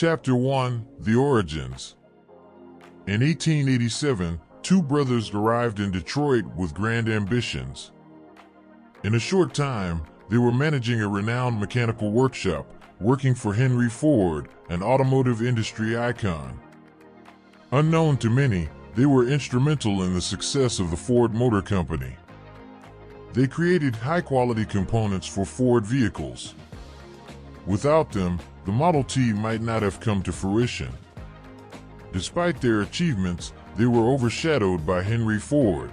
Chapter 1: The Origins. In 1887, two brothers arrived in Detroit with grand ambitions. In a short time, they were managing a renowned mechanical workshop, working for Henry Ford, an automotive industry icon. Unknown to many, they were instrumental in the success of the Ford Motor Company. They created high-quality components for Ford vehicles. Without them, the Model T might not have come to fruition. Despite their achievements, they were overshadowed by Henry Ford.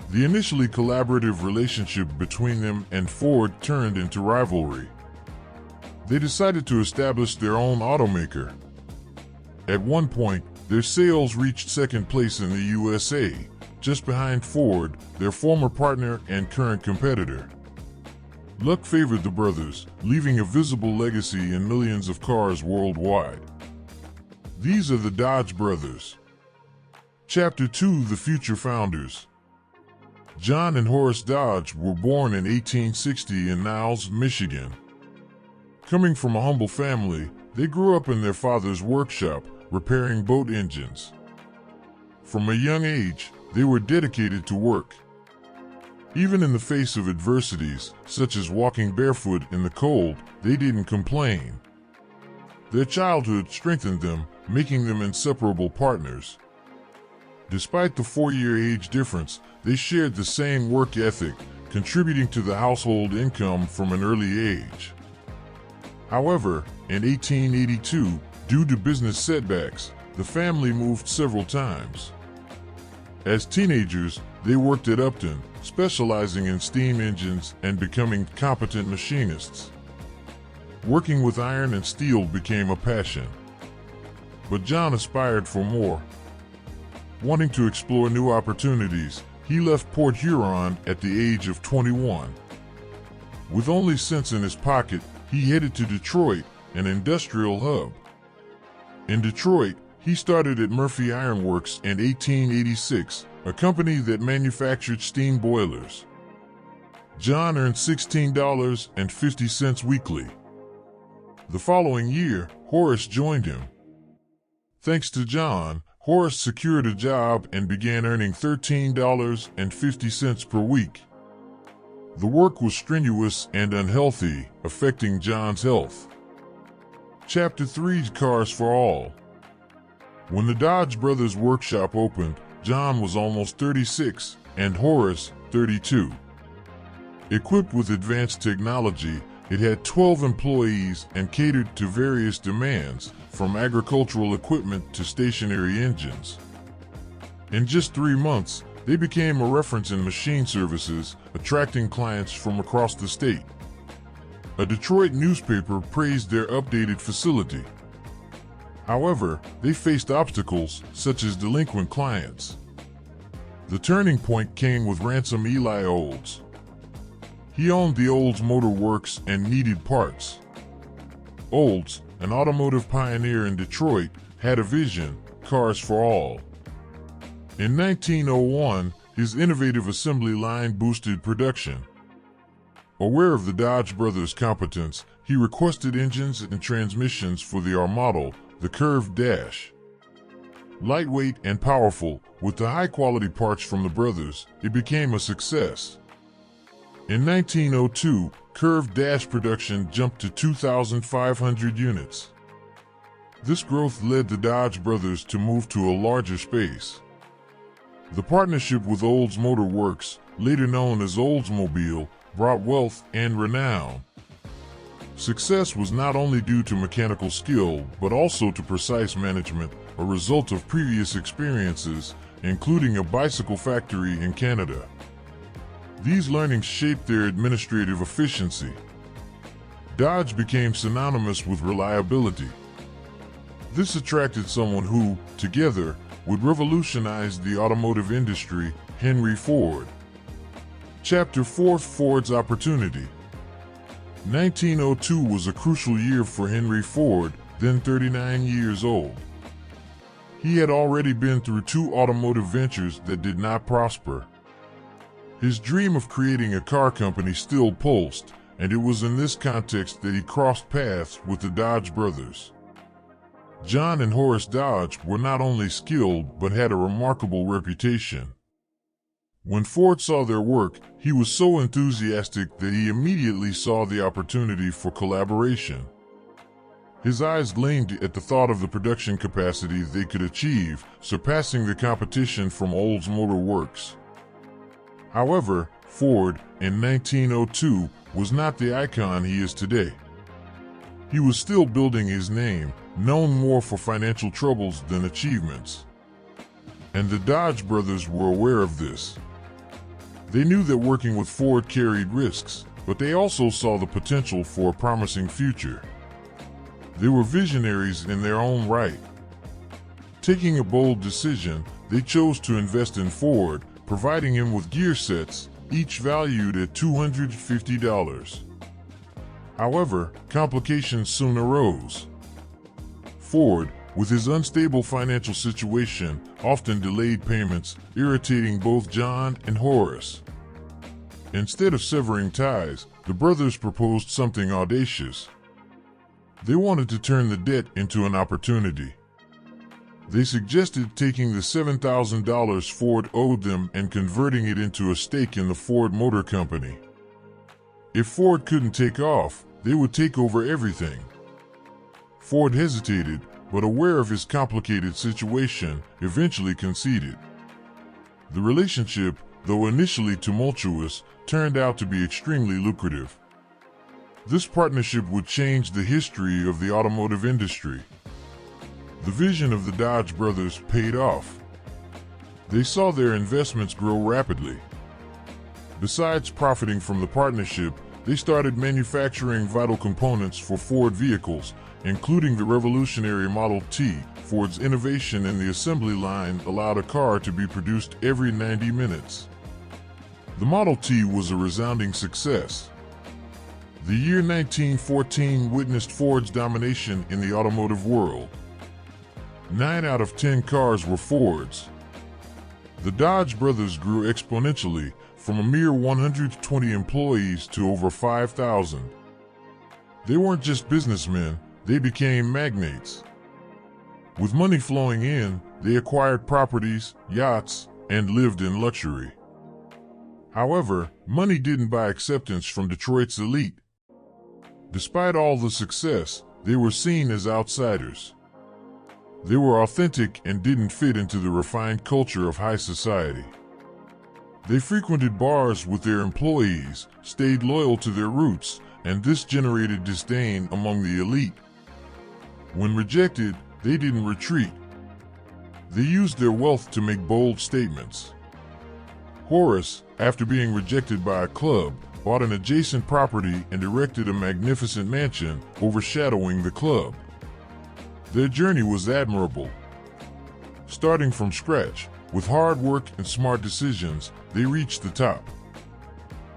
The initially collaborative relationship between them and Ford turned into rivalry. They decided to establish their own automaker. At one point, their sales reached second place in the USA, just behind Ford, their former partner and current competitor. Luck favored the brothers, leaving a visible legacy in millions of cars worldwide. These are the Dodge Brothers. Chapter 2: The Future Founders. John and Horace Dodge were born in 1860 in Niles, Michigan. Coming from a humble family, they grew up in their father's workshop, repairing boat engines. From a young age, they were dedicated to work. Even in the face of adversities, such as walking barefoot in the cold, they didn't complain. Their childhood strengthened them, making them inseparable partners. Despite the 4-year age difference, they shared the same work ethic, contributing to the household income from an early age. However, in 1882, due to business setbacks, the family moved several times. As teenagers, they worked at Upton, specializing in steam engines and becoming competent machinists. Working with iron and steel became a passion. But John aspired for more. Wanting to explore new opportunities, he left Port Huron at the age of 21. With only cents in his pocket, he headed to Detroit, an industrial hub. In Detroit, he started at Murphy Iron Works in 1886, a company that manufactured steam boilers. John earned $16.50 weekly. The following year, Horace joined him. Thanks to John, Horace secured a job and began earning $13.50 per week. The work was strenuous and unhealthy, affecting John's health. Chapter 3: Cars for All. When the Dodge Brothers workshop opened, John was almost 36 and Horace 32. Equipped with advanced technology, it had 12 employees and catered to various demands, from agricultural equipment to stationary engines. In just 3 months, they became a reference in machine services, attracting clients from across the state. A Detroit newspaper praised their updated facility. However, they faced obstacles, such as delinquent clients. The turning point came with Ransom Eli Olds. He owned the Olds Motor Works and needed parts. Olds, an automotive pioneer in Detroit, had a vision: cars for all. In 1901, his innovative assembly line boosted production. Aware of the Dodge Brothers' competence, he requested engines and transmissions for the R model, the curved dash. Lightweight and powerful, with the high-quality parts from the brothers, it became a success. In 1902, curved dash production jumped to 2,500 units. This growth led the Dodge Brothers to move to a larger space. The partnership with Olds Motor Works, later known as Oldsmobile, brought wealth and renown. Success was not only due to mechanical skill, but also to precise management, a result of previous experiences, including a bicycle factory in Canada. These learnings shaped their administrative efficiency. Dodge became synonymous with reliability. This attracted someone who, together, would revolutionize the automotive industry: Henry Ford. Chapter 4: Ford's Opportunity. 1902 was a crucial year for Henry Ford, then 39 years old. He had already been through 2 automotive ventures that did not prosper. His dream of creating a car company still pulsed, and it was in this context that he crossed paths with the Dodge Brothers. John and Horace Dodge were not only skilled but had a remarkable reputation. When Ford saw their work, he was so enthusiastic that he immediately saw the opportunity for collaboration. His eyes gleamed at the thought of the production capacity they could achieve, surpassing the competition from Olds Motor Works. However, Ford, in 1902, was not the icon he is today. He was still building his name, known more for financial troubles than achievements. And the Dodge brothers were aware of this. They knew that working with Ford carried risks, but they also saw the potential for a promising future. They were visionaries in their own right. Taking a bold decision, they chose to invest in Ford, providing him with gear sets, each valued at $250. However, complications soon arose. Ford, with his unstable financial situation, often delayed payments, irritating both John and Horace. Instead of severing ties, the brothers proposed something audacious. They wanted to turn the debt into an opportunity. They suggested taking the $7,000 Ford owed them and converting it into a stake in the Ford Motor Company. If Ford couldn't take off, they would take over everything. Ford hesitated, but aware of his complicated situation, eventually conceded. The relationship, though initially tumultuous, turned out to be extremely lucrative. This partnership would change the history of the automotive industry. The vision of the Dodge brothers paid off. They saw their investments grow rapidly. Besides profiting from the partnership, they started manufacturing vital components for Ford vehicles, including the revolutionary Model T. Ford's innovation in the assembly line allowed a car to be produced every 90 minutes. The Model T was a resounding success. The year 1914 witnessed Ford's domination in the automotive world. 9 out of 10 cars were Fords. The Dodge brothers grew exponentially, from a mere 120 employees to over 5,000. They weren't just businessmen, they became magnates. With money flowing in, they acquired properties, yachts, and lived in luxury. However, money didn't buy acceptance from Detroit's elite. Despite all the success, they were seen as outsiders. They were authentic and didn't fit into the refined culture of high society. They frequented bars with their employees, stayed loyal to their roots, and this generated disdain among the elite. When rejected, they didn't retreat. They used their wealth to make bold statements. Horace, after being rejected by a club, bought an adjacent property and erected a magnificent mansion overshadowing the club. Their journey was admirable. Starting from scratch, with hard work and smart decisions, they reached the top.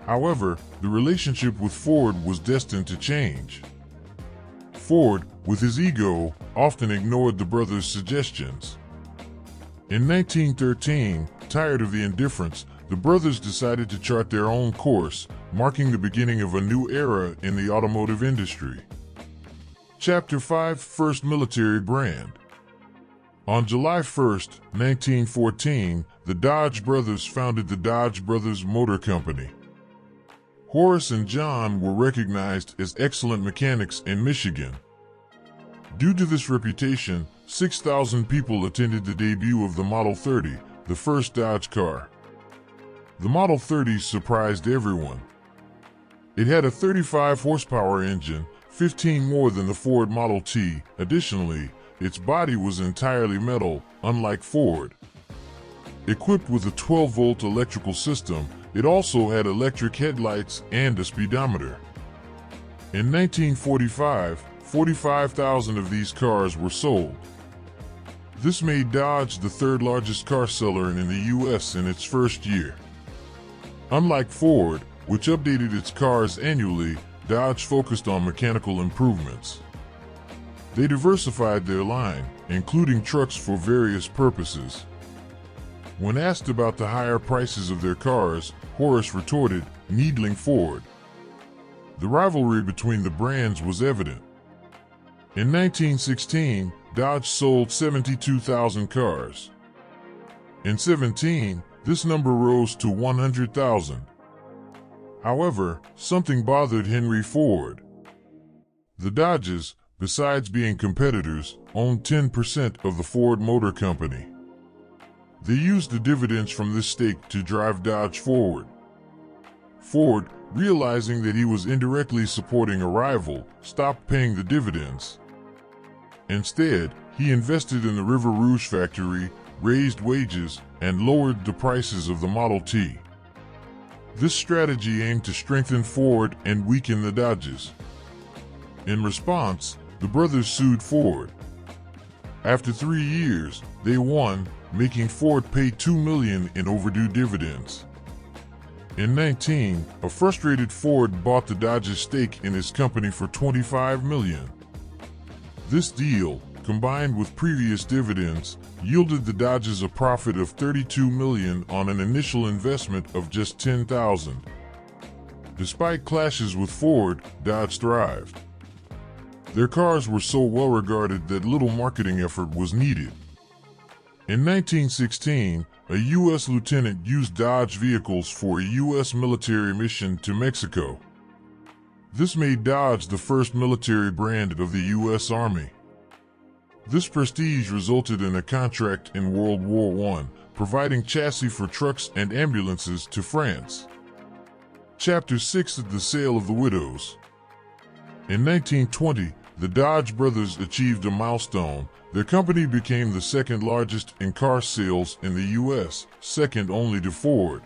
However, the relationship with Ford was destined to change. Ford, with his ego, often ignored the brothers' suggestions. In 1913, tired of the indifference, the brothers decided to chart their own course, marking the beginning of a new era in the automotive industry. Chapter 5: First Military Brand. On July 1, 1914, the Dodge brothers founded the Dodge Brothers Motor Company. Horace and John were recognized as excellent mechanics in Michigan. Due to this reputation, 6,000 people attended the debut of the Model 30, the first Dodge car. The Model 30 surprised everyone. It had a 35 horsepower engine, 15 more than the Ford Model T. Additionally, its body was entirely metal, unlike Ford. Equipped with a 12-volt electrical system, it also had electric headlights and a speedometer. In 1945, 45,000 of these cars were sold. This made Dodge the third largest car seller in the U.S. in its first year. Unlike Ford, which updated its cars annually, Dodge focused on mechanical improvements. They diversified their line, including trucks for various purposes. When asked about the higher prices of their cars, Horace retorted, needling Ford. The rivalry between the brands was evident. In 1916, Dodge sold 72,000 cars. In 17, this number rose to 100,000. However, something bothered Henry Ford. The Dodges, besides being competitors, owned 10% of the Ford Motor Company. They used the dividends from this stake to drive Dodge forward. Ford, realizing that he was indirectly supporting a rival, stopped paying the dividends. Instead, he invested in the River Rouge factory, raised wages, and lowered the prices of the Model T. This strategy aimed to strengthen Ford and weaken the Dodges. In response, the brothers sued Ford. After 3 years, they won, making Ford pay $2 million in overdue dividends. In 19, a frustrated Ford bought the Dodge's stake in his company for $25 million. This deal, combined with previous dividends, yielded the Dodges a profit of $32 million on an initial investment of just $10,000. Despite clashes with Ford, Dodge thrived. Their cars were so well regarded that little marketing effort was needed. In 1916, a U.S. lieutenant used Dodge vehicles for a U.S. military mission to Mexico. This made Dodge the first military brand of the U.S. Army. This prestige resulted in a contract in World War I, providing chassis for trucks and ambulances to France. Chapter 6: The Sale of the Widows. In 1920, the Dodge Brothers achieved a milestone. Their company became the second largest in car sales in the U.S., second only to Ford.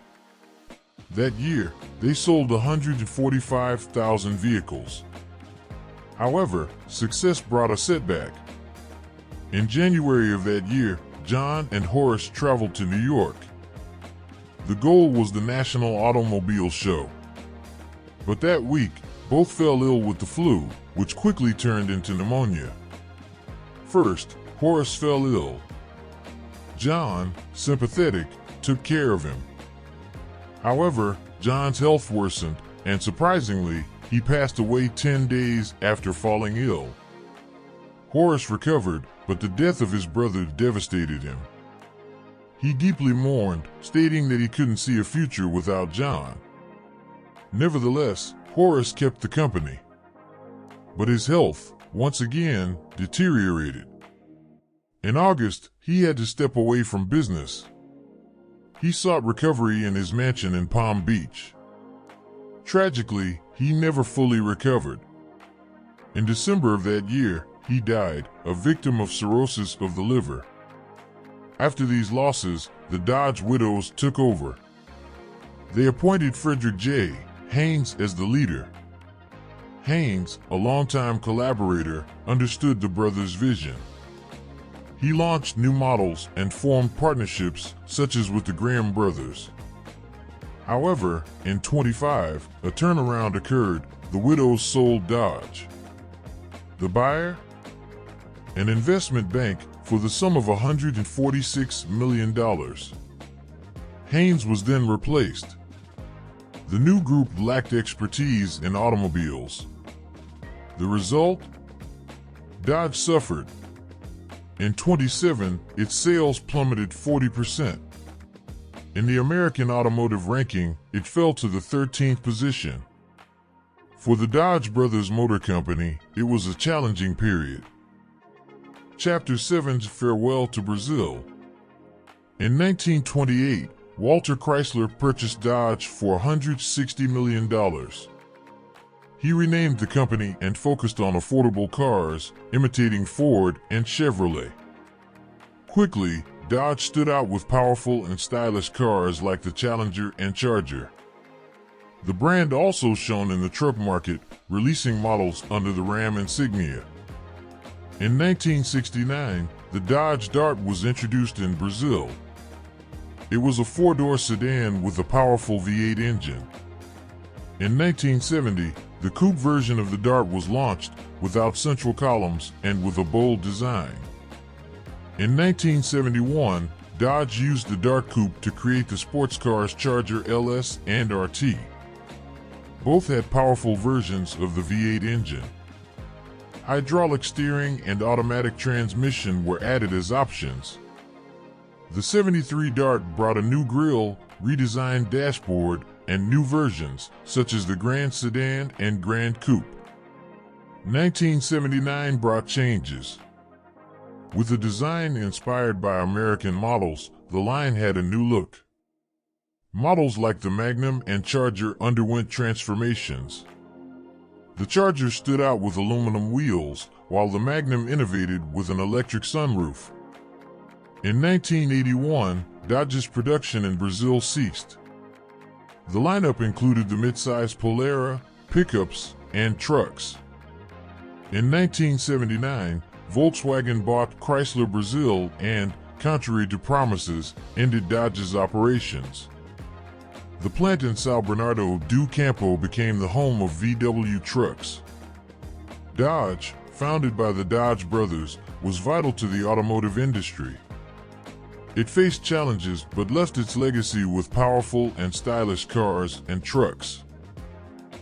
That year, they sold 145,000 vehicles. However, success brought a setback. In January of that year, John and Horace traveled to New York. The goal was the National Automobile Show. But that week, both fell ill with the flu, which quickly turned into pneumonia. First, Horace fell ill. John, sympathetic, took care of him. However, John's health worsened, and surprisingly, he passed away 10 days after falling ill. Horace recovered, but the death of his brother devastated him. He deeply mourned, stating that he couldn't see a future without John. Nevertheless, Horace kept the company. But his health, once again, deteriorated. In August, he had to step away from business. He sought recovery in his mansion in Palm Beach. Tragically, he never fully recovered. In December of that year, he died, a victim of cirrhosis of the liver. After these losses, the Dodge widows took over. They appointed Frederick J. Haynes as the leader. Haynes, a longtime collaborator, understood the brothers' vision. He launched new models and formed partnerships such as with the Graham brothers. However, in 25, a turnaround occurred. The widows sold Dodge. The buyer? An investment bank for the sum of $146 million. Haynes was then replaced. The new group lacked expertise in automobiles. The result? Dodge suffered. In 27, its sales plummeted 40%. In the American automotive ranking, it fell to the 13th position. For the Dodge Brothers Motor Company, it was a challenging period. Chapter 7: Farewell to Brazil. In 1928, Walter Chrysler purchased Dodge for $160 million. He renamed the company and focused on affordable cars, imitating Ford and Chevrolet. Quickly, Dodge stood out with powerful and stylish cars like the Challenger and Charger. The brand also shone in the truck market, releasing models under the Ram insignia. In 1969, the Dodge Dart was introduced in Brazil. It was a four-door sedan with a powerful V8 engine. In 1970, the coupe version of the Dart was launched, without central columns and with a bold design. In 1971, Dodge used the Dart coupe to create the sports cars Charger LS and RT. Both had powerful versions of the V8 engine. hydraulic steering and automatic transmission were added as options. The 73 Dart brought a new grille, redesigned dashboard, and new versions, such as the Grand Sedan and Grand Coupe. 1979 brought changes. With a design inspired by American models, the line had a new look. Models like the Magnum and Charger underwent transformations. The Charger stood out with aluminum wheels, while the Magnum innovated with an electric sunroof. In 1981, Dodge's production in Brazil ceased. The lineup included the midsize Polara, pickups, and trucks. In 1979, Volkswagen bought Chrysler Brazil and, contrary to promises, ended Dodge's operations. The plant in São Bernardo do Campo became the home of VW trucks. Dodge, founded by the Dodge Brothers, was vital to the automotive industry. It faced challenges but left its legacy with powerful and stylish cars and trucks.